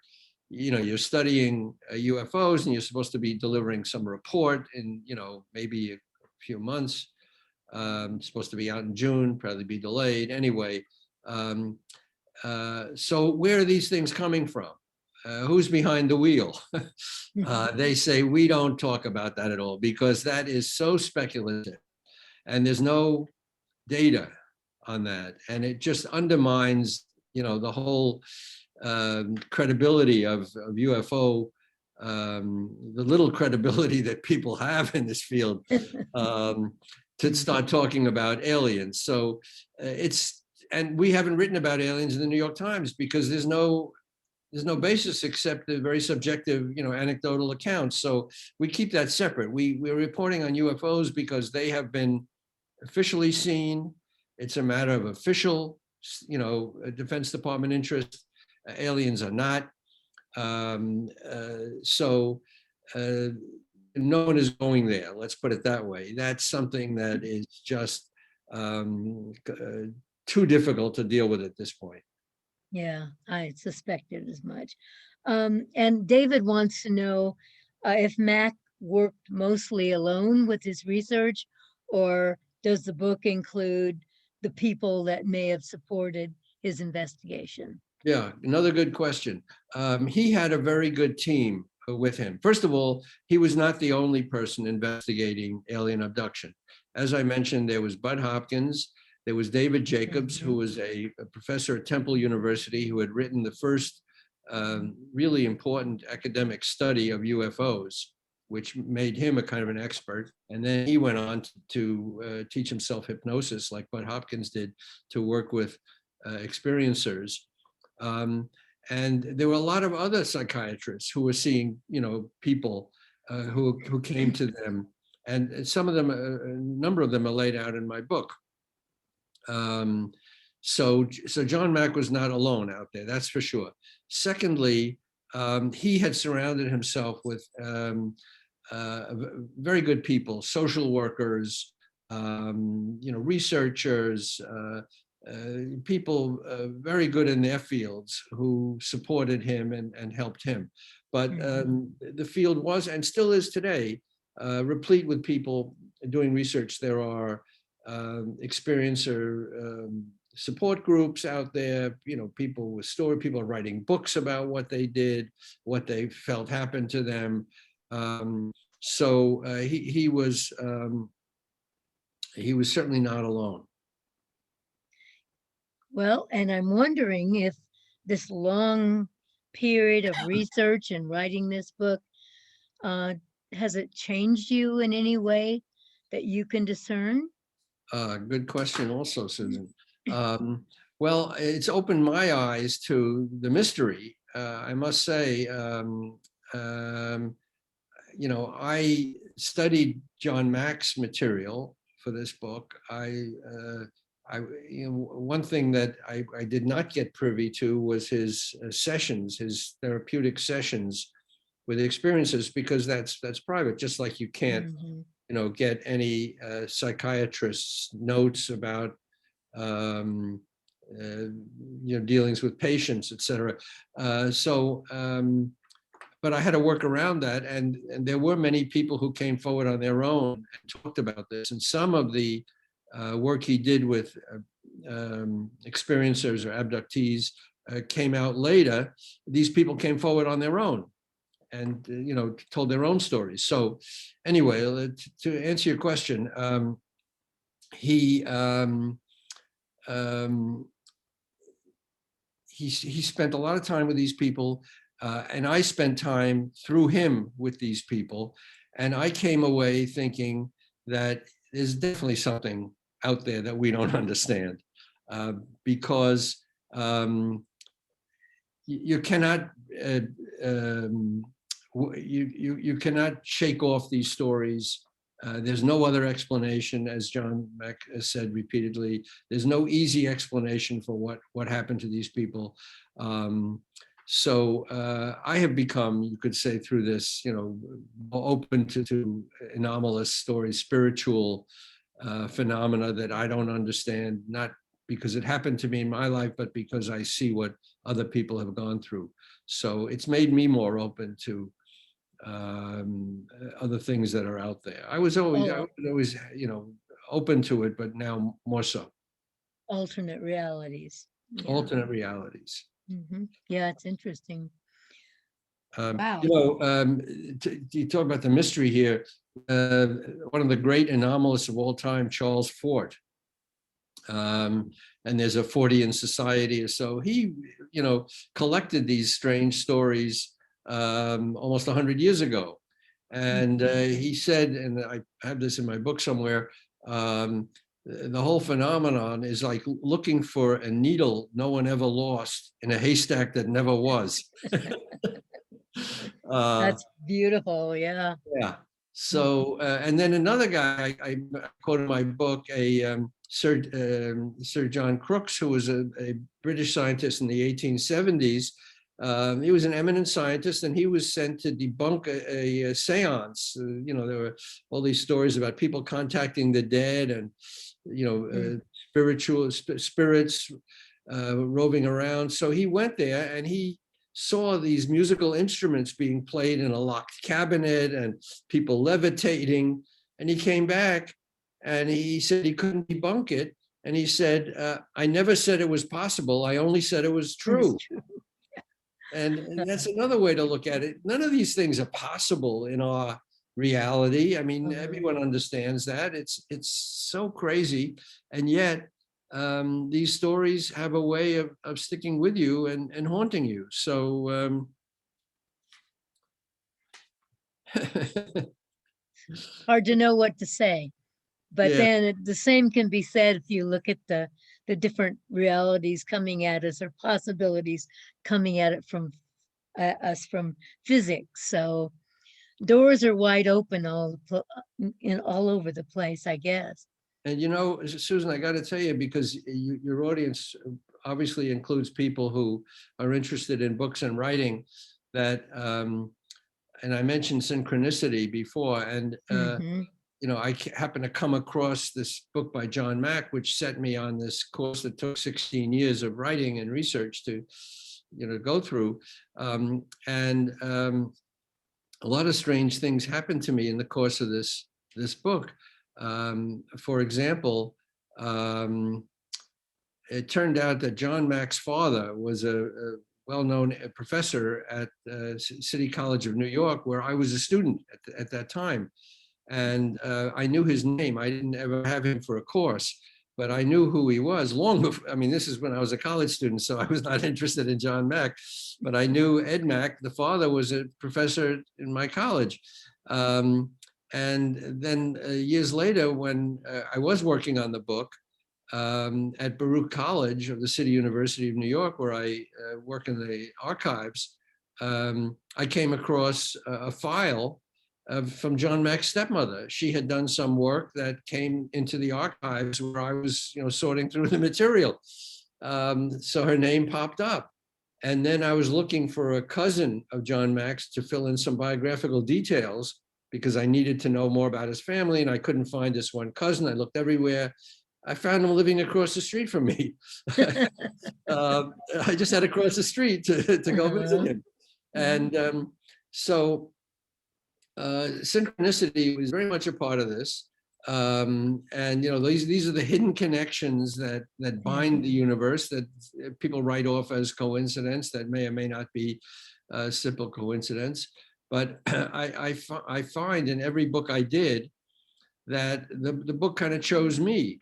studying UFOs and you're supposed to be delivering some report in, maybe a few months. Supposed to be out in June, probably be delayed anyway. So where are these things coming from? Who's behind the wheel? They say we don't talk about that at all because that is so speculative and there's no data on that. And it just undermines, the whole credibility of UFO, the little credibility that people have in this field, to start talking about aliens. So and we haven't written about aliens in the New York Times because there's no basis except the very subjective, anecdotal accounts. So we keep that separate. We're reporting on UFOs because they have been officially seen. It's a matter of official, Defense Department interest. Aliens are not. So no one is going there. Let's put it that way. That's something that is just too difficult to deal with at this point. Yeah, I suspected as much. And David wants to know if Mack worked mostly alone with his research, or does the book include the people that may have supported his investigation? Yeah, another good question. He had a very good team with him. First of all, he was not the only person investigating alien abduction. As I mentioned, there was Bud Hopkins, there was David Jacobs, who was a professor at Temple University who had written the first really important academic study of UFOs, which made him a kind of an expert. And then he went on to teach himself hypnosis like Bud Hopkins did, to work with experiencers. And there were a lot of other psychiatrists who were seeing, people who came to them. And some of them, a number of them are laid out in my book. So John Mack was not alone out there, that's for sure. Secondly, he had surrounded himself with very good people, social workers, researchers, people very good in their fields who supported him and helped him. But the field was and still is today replete with people doing research. There are experiencer support groups out there, people with story, people are writing books about what they did, what they felt happened to them. So he was certainly not alone. Well, and I'm wondering if this long period of research and writing this book, has it changed you in any way that you can discern? Good question also, Susan. Well, it's opened my eyes to the mystery. I must say, I studied John Mack's material for this book. One thing that I did not get privy to was his sessions, his therapeutic sessions with experiencers, because that's private, just like you can't get any psychiatrist's notes about dealings with patients, etc. But I had to work around that, and there were many people who came forward on their own and talked about this. And some of the work he did with experiencers or abductees came out later. These people came forward on their own and told their own stories. So anyway, to answer your question, he spent a lot of time with these people. And I spent time through him with these people. And I came away thinking that there's definitely something out there that we don't understand, because you cannot you cannot shake off these stories. There's no other explanation, as John Mack has said repeatedly. There's no easy explanation for what happened to these people. So I have become, you could say, through this, open to anomalous stories, spiritual phenomena that I don't understand, not because it happened to me in my life, but because I see what other people have gone through. So it's made me more open to other things that are out there. I was always, open to it, but now more so. Alternate realities. Yeah. Alternate realities. Yeah, it's interesting. Wow. You talk about the mystery here. One of the great anomalists of all time, Charles Fort. And there's a Fortean Society or so. He, collected these strange stories almost 100 years ago. And he said, and I have this in my book somewhere, the whole phenomenon is like looking for a needle no one ever lost in a haystack that never was. That's beautiful. Yeah. Yeah. So, and then another guy, I quote in my book, Sir John Crookes, who was a British scientist in the 1870s. He was an eminent scientist, and he was sent to debunk a seance. There were all these stories about people contacting the dead, and spirits roving around. So he went there, and he saw these musical instruments being played in a locked cabinet and people levitating. And he came back and he said he couldn't debunk it. And he said, I never said it was possible. I only said it was true. And that's another way to look at it. None of these things are possible in our reality. I mean, everyone understands that. It's so crazy. And yet, these stories have a way of sticking with you and haunting you. So hard to know what to say. But then the same can be said if you look at the different realities coming at us, or possibilities coming at it from us from physics. So doors are wide open all over the place, I guess. And Susan, I got to tell you, because your audience obviously includes people who are interested in books and writing, that, and I mentioned synchronicity before, and I happened to come across this book by John Mack, which set me on this course that took 16 years of writing and research to, go through. And a lot of strange things happened to me in the course of this book. For example, it turned out that John Mack's father was a well-known professor at City College of New York, where I was a student at that time. And I knew his name. I didn't ever have him for a course, but I knew who he was long before. I mean, this is when I was a college student, so I was not interested in John Mack, but I knew Ed Mack. The father was a professor in my college. And then years later, when I was working on the book at Baruch College of the City University of New York, where I work in the archives, I came across a file from John Mack's stepmother. She had done some work that came into the archives where I was, sorting through the material. So her name popped up. And then I was looking for a cousin of John Mack's to fill in some biographical details, because I needed to know more about his family, and I couldn't find this one cousin. I looked everywhere. I found him living across the street from me. I just had to cross the street to go visit him. And so synchronicity was very much a part of this. And these are the hidden connections that bind the universe, that people write off as coincidence, that may or may not be simple coincidence. But I find in every book I did that the book kind of chose me.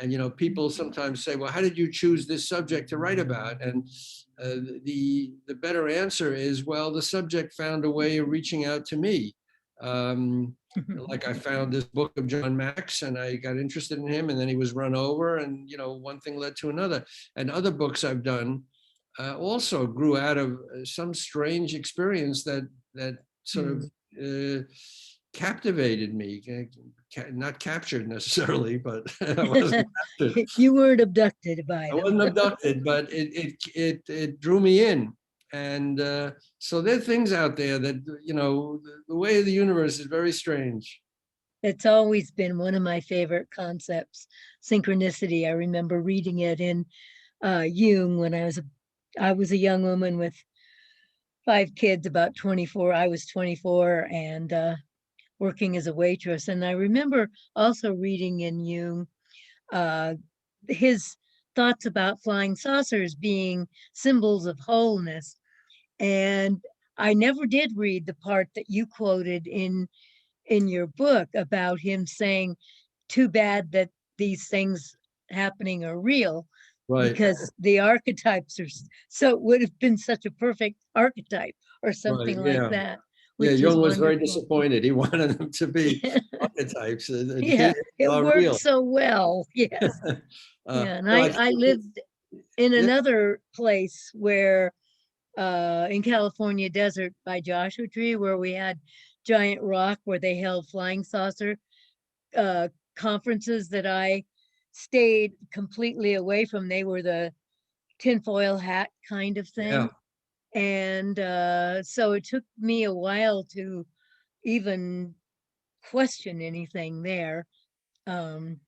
And, people sometimes say, well, how did you choose this subject to write about? And the better answer is, well, the subject found a way of reaching out to me. Like I found this book of John Mack's and I got interested in him, and then he was run over, and one thing led to another. And other books I've done also grew out of some strange experience that sort of captivated me. Not captured necessarily, but I wasn't captured. You weren't abducted by I them. wasn't abducted, but it drew me in. And so there are things out there that, the way of the universe is very strange. It's always been one of my favorite concepts, synchronicity. I remember reading it in Jung when I was a young woman with 5 kids, about 24. I was 24 and working as a waitress. And I remember also reading in Jung his thoughts about flying saucers being symbols of wholeness. And I never did read the part that you quoted in your book about him saying, too bad that these things happening are real, Right. because the archetypes are, so it would have been such a perfect archetype or something Right, yeah. like that. Yeah, Which Jung is was very wonderful. disappointed. He wanted them to be archetypes. Yeah, it worked real. so well. Yes. Yeah, and No, I I think lived in yeah, another place where in California desert by Joshua Tree, where we had giant rock where they held flying saucer conferences that I stayed completely away from. They were the tinfoil hat kind of yeah. thing. And so it took me a while to even question anything there. Um,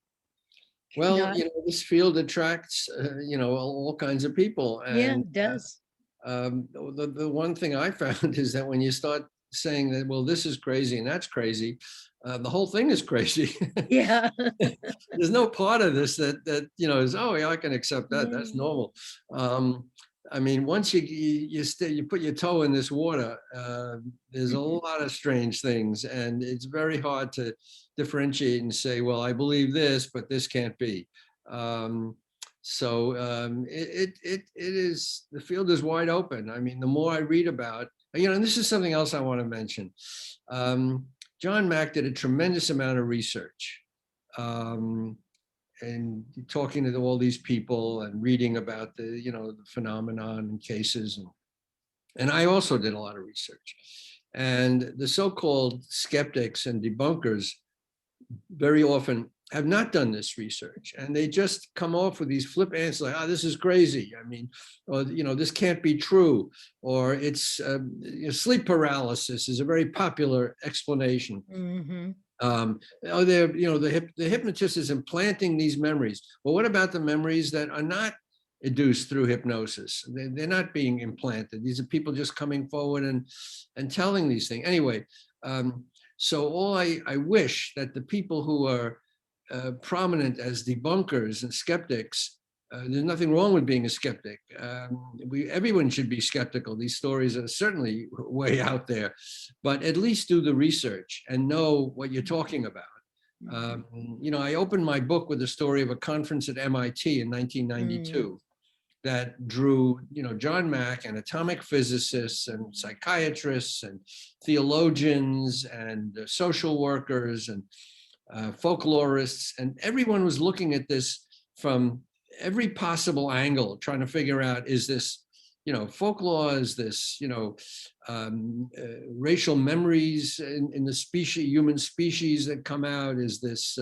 Well, not, this field attracts, all kinds of people. yeah, And it does. the one thing I found is that when you start saying that, well, this is crazy and that's crazy, the whole thing is crazy. Yeah. There's no part of this that is, oh yeah, I can accept that. Yeah. That's normal. I mean, once you put your toe in this water, there's a lot of strange things, and it's very hard to differentiate and say, well, I believe this, but this can't be. It is, the field is wide open. I mean, the more I read about, and this is something else I want to mention. John Mack did a tremendous amount of research. And talking to all these people and reading about the phenomenon and cases. And I also did a lot of research. And the so-called skeptics and debunkers very often have not done this research, and they just come off with these flip answers like, oh, this is crazy. I mean, or, this can't be true. Or it's sleep paralysis is a very popular explanation. Mm-hmm. The hypnotist is implanting these memories. Well, what about the memories that are not induced through hypnosis? They're not being implanted. These are people just coming forward and telling these things. Anyway, so all I wish that the people who are prominent as debunkers and skeptics, there's nothing wrong with being a skeptic. Everyone should be skeptical. These stories are certainly way out there, but at least do the research and know what you're talking about. I opened my book with the story of a conference at MIT in 1992 that drew, John Mack and atomic physicists and psychiatrists and theologians and social workers and folklorists, and everyone was looking at this from every possible angle, trying to figure out, is this, folklore, is this, racial memories in the human species that come out, is this,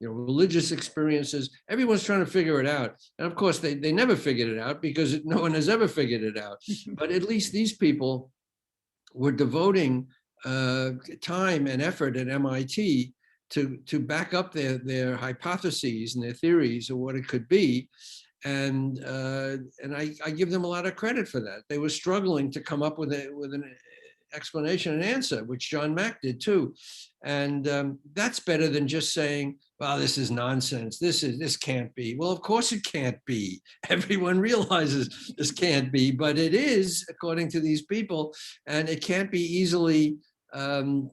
religious experiences. Everyone's trying to figure it out. And of course, they never figured it out because no one has ever figured it out. But at least these people were devoting time and effort at MIT to back up their hypotheses and their theories of what it could be. And I give them a lot of credit for that. They were struggling to come up with an explanation and answer, which John Mack did too. And that's better than just saying, well, this is nonsense. This can't be. Well, of course it can't be. Everyone realizes this can't be, but it is, according to these people, and it can't be easily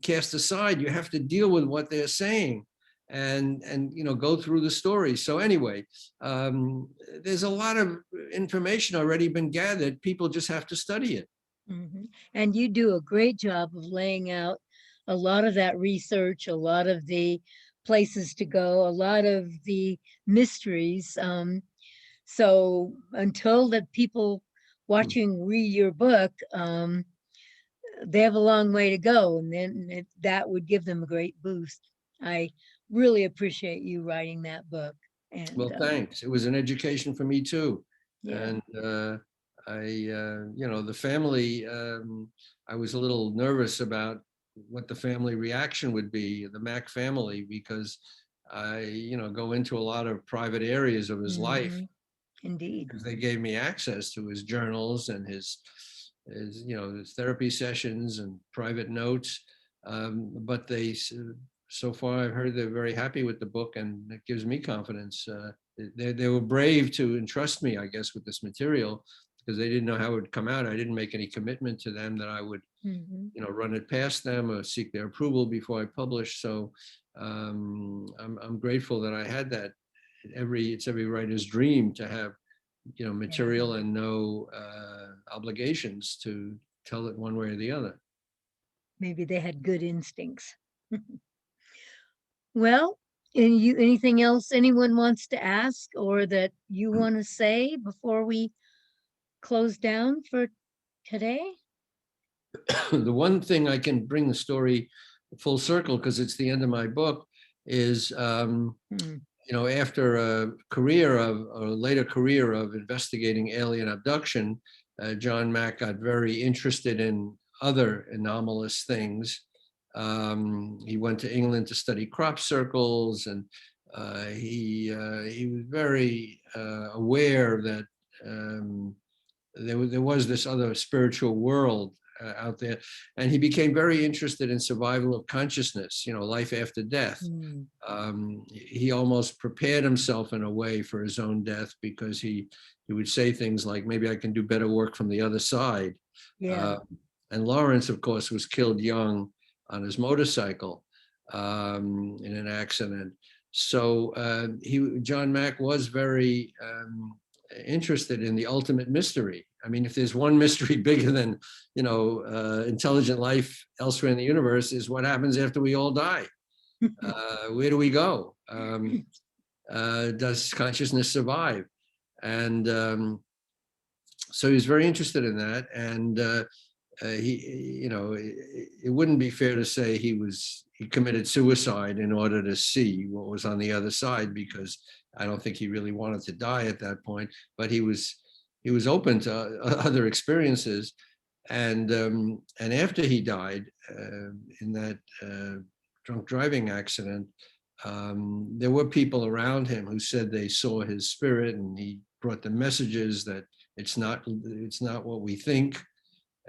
cast aside. You have to deal with what they're saying. and go through the story. So anyway, there's a lot of information already been gathered. People just have to study it. Mhm. And you do a great job of laying out a lot of that research, a lot of the places to go, a lot of the mysteries. So until the people watching read your book, they have a long way to go, and then that would give them a great boost. I really appreciate you writing that book. And Well, thanks. It was an education for me too. yeah, And the family, I was a little nervous about what the family reaction would be, the Mack family, because go into a lot of private areas of his life, indeed. because they gave me access to his journals and his his therapy sessions and private notes. But so far I've heard they're very happy with the book, and it gives me confidence. They were brave to entrust me, I guess, with this material, because they didn't know how it would come out. I didn't make any commitment to them that I would run it past them or seek their approval before I publish. So I'm grateful that I had that. It's every writer's dream to have material and no obligations to tell it one way or the other. Maybe they had good instincts. Well, anything else anyone wants to ask or that you want to say before we close down for today? The one thing I can bring the story full circle, because it's the end of my book, is after a later career of investigating alien abduction, John Mack got very interested in other anomalous things. He went to England to study crop circles, and he was very aware that there was this other spiritual world out there, and he became very interested in survival of consciousness, life after death. He almost prepared himself in a way for his own death, because he would say things like, maybe I can do better work from the other side. Yeah. And Lawrence, of course, was killed young on his motorcycle in an accident. So John Mack was very interested in the ultimate mystery. I mean, if there's one mystery bigger than intelligent life elsewhere in the universe, is what happens after we all die. Where do we go? Does consciousness survive? And so he was very interested in that. And it wouldn't be fair to say he committed suicide in order to see what was on the other side, because I don't think he really wanted to die at that point. But he was open to other experiences. And after he died in that drunk driving accident, there were people around him who said they saw his spirit, and he brought them messages that it's not what we think.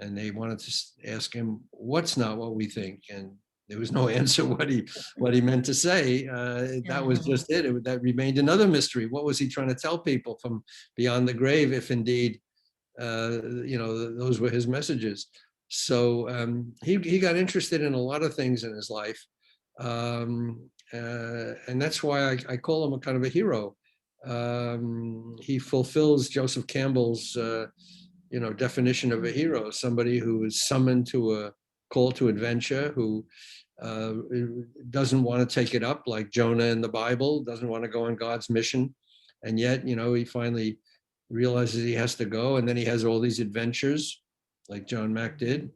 And they wanted to ask him, what's not what we think? And there was no answer what he meant to say. That was just it. That remained another mystery. What was he trying to tell people from beyond the grave, if indeed those were his messages? So he got interested in a lot of things in his life, and that's why I call him a kind of a hero. He fulfills Joseph Campbell's definition of a hero: somebody who is summoned to a call to adventure, who doesn't want to take it up, like Jonah in the Bible, doesn't want to go on God's mission, and yet he finally realizes he has to go, and then he has all these adventures like John Mack did.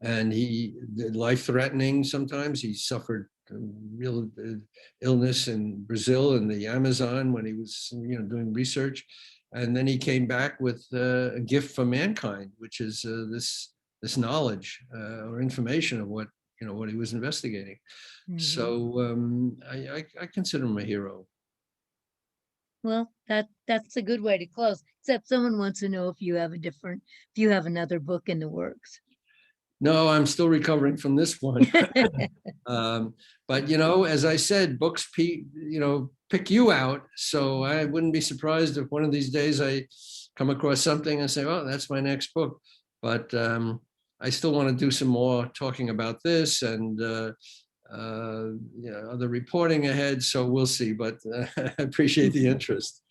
And he life-threatening sometimes. He suffered real illness in Brazil and the Amazon when he was doing research. And then he came back with a gift for mankind, which is this knowledge or information of what he was investigating. So I consider him a hero. Well, that's a good way to close. Except someone wants to know if you have another book in the works. No, I'm still recovering from this one. But as I said, books pick you out. So I wouldn't be surprised if one of these days I come across something and say, oh, that's my next book. But I still want to do some more talking about this, and other reporting ahead. So we'll see, but I appreciate the interest.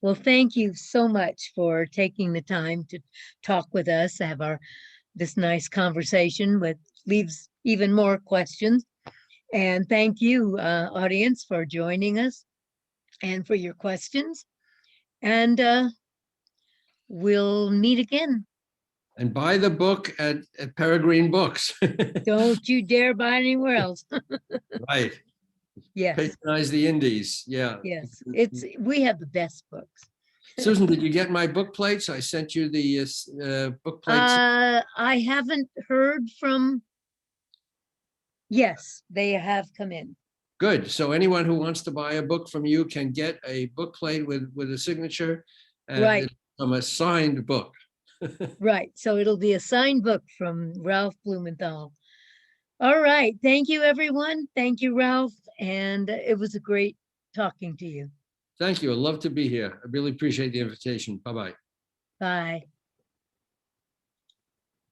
Well, thank you so much for taking the time to talk with us, have this nice conversation with leaves even more questions. And thank you, audience, for joining us and for your questions. And we'll meet again. And buy the book at Peregrine Books. Don't you dare buy anywhere else. Right. Yes. Patronize the indies. Yeah. Yes. We have the best books. Susan, did you get my book plates? I sent you the book plates. I haven't heard from. Yes, they have come in. Good. So anyone who wants to buy a book from you can get a book plate with a signature, and Right. it's from a signed book. Right. So it'll be a signed book from Ralph Blumenthal. All right. Thank you, everyone. Thank you, Ralph. And it was a great talking to you. Thank you. I'd love to be here. I really appreciate the invitation. Bye-bye. Bye.